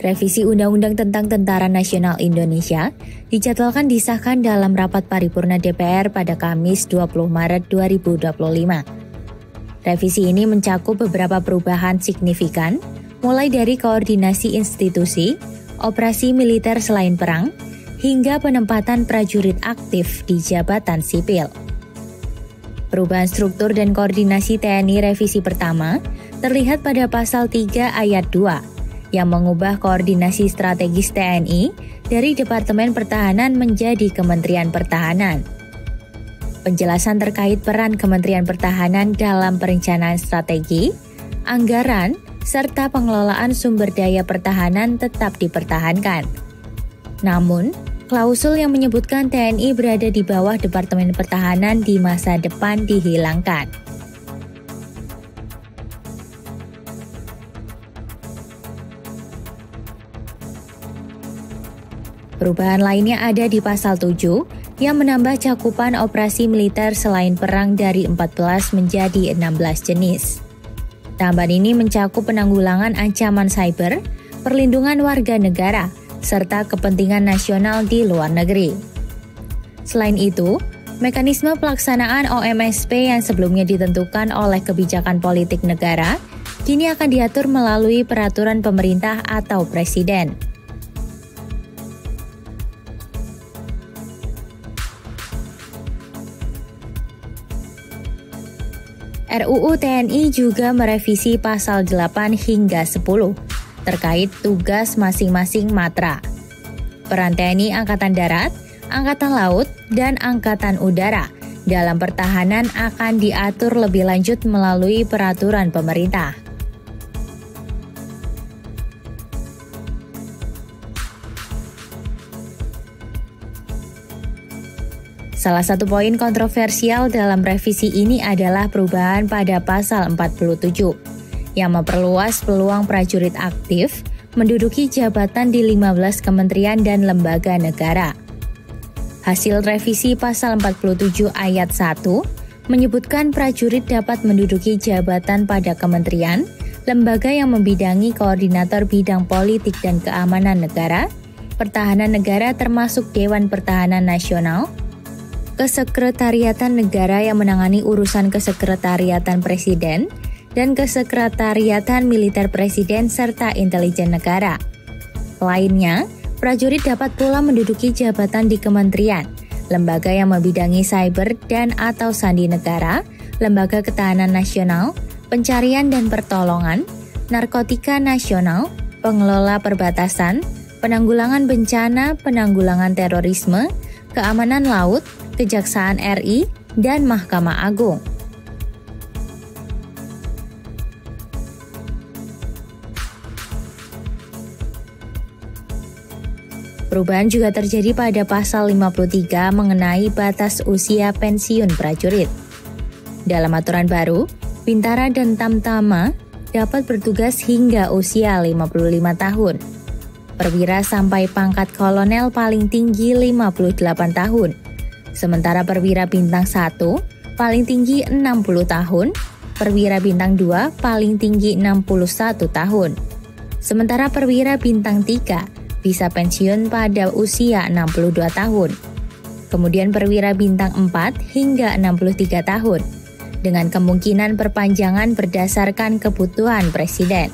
Revisi Undang-Undang tentang Tentara Nasional Indonesia dijadwalkan disahkan dalam rapat paripurna DPR pada Kamis 20 Maret 2025. Revisi ini mencakup beberapa perubahan signifikan, mulai dari koordinasi institusi, operasi militer selain perang, hingga penempatan prajurit aktif di jabatan sipil. Perubahan struktur dan koordinasi TNI revisi pertama terlihat pada pasal 3 ayat 2 yang mengubah koordinasi strategis TNI dari Departemen Pertahanan menjadi Kementerian Pertahanan. Penjelasan terkait peran Kementerian Pertahanan dalam perencanaan strategi, anggaran, serta pengelolaan sumber daya pertahanan tetap dipertahankan. Namun, klausul yang menyebutkan TNI berada di bawah Departemen Pertahanan di masa depan dihilangkan. Perubahan lainnya ada di pasal 7 yang menambah cakupan operasi militer selain perang dari 14 menjadi 16 jenis. Tambahan ini mencakup penanggulangan ancaman cyber, perlindungan warga negara, serta kepentingan nasional di luar negeri. Selain itu, mekanisme pelaksanaan OMSP yang sebelumnya ditentukan oleh kebijakan politik negara, kini akan diatur melalui peraturan pemerintah atau presiden. RUU TNI juga merevisi pasal 8 hingga 10 terkait tugas masing-masing matra. Peran TNI Angkatan Darat, Angkatan Laut, dan Angkatan Udara dalam pertahanan akan diatur lebih lanjut melalui peraturan pemerintah. Salah satu poin kontroversial dalam revisi ini adalah perubahan pada pasal 47 yang memperluas peluang prajurit aktif menduduki jabatan di 15 kementerian dan lembaga negara. Hasil revisi pasal 47 ayat 1 menyebutkan prajurit dapat menduduki jabatan pada kementerian, lembaga yang membidangi koordinator bidang politik dan keamanan negara, pertahanan negara termasuk Dewan Pertahanan Nasional, Kesekretariatan Negara yang menangani urusan Kesekretariatan Presiden, dan Kesekretariatan Militer Presiden serta Intelijen Negara. Lainnya, prajurit dapat pula menduduki jabatan di kementerian, lembaga yang membidangi cyber dan atau sandi negara, lembaga ketahanan nasional, pencarian dan pertolongan, narkotika nasional, pengelola perbatasan, penanggulangan bencana, penanggulangan terorisme, keamanan laut, Kejaksaan RI, dan Mahkamah Agung. Perubahan juga terjadi pada pasal 53 mengenai batas usia pensiun prajurit. Dalam aturan baru, Bintara dan Tamtama dapat bertugas hingga usia 55 tahun. Perwira sampai pangkat kolonel paling tinggi 58 tahun. Sementara perwira bintang 1 paling tinggi 60 tahun, perwira bintang 2 paling tinggi 61 tahun. Sementara perwira bintang 3 bisa pensiun pada usia 62 tahun. Kemudian perwira bintang 4 hingga 63 tahun, dengan kemungkinan perpanjangan berdasarkan kebutuhan presiden.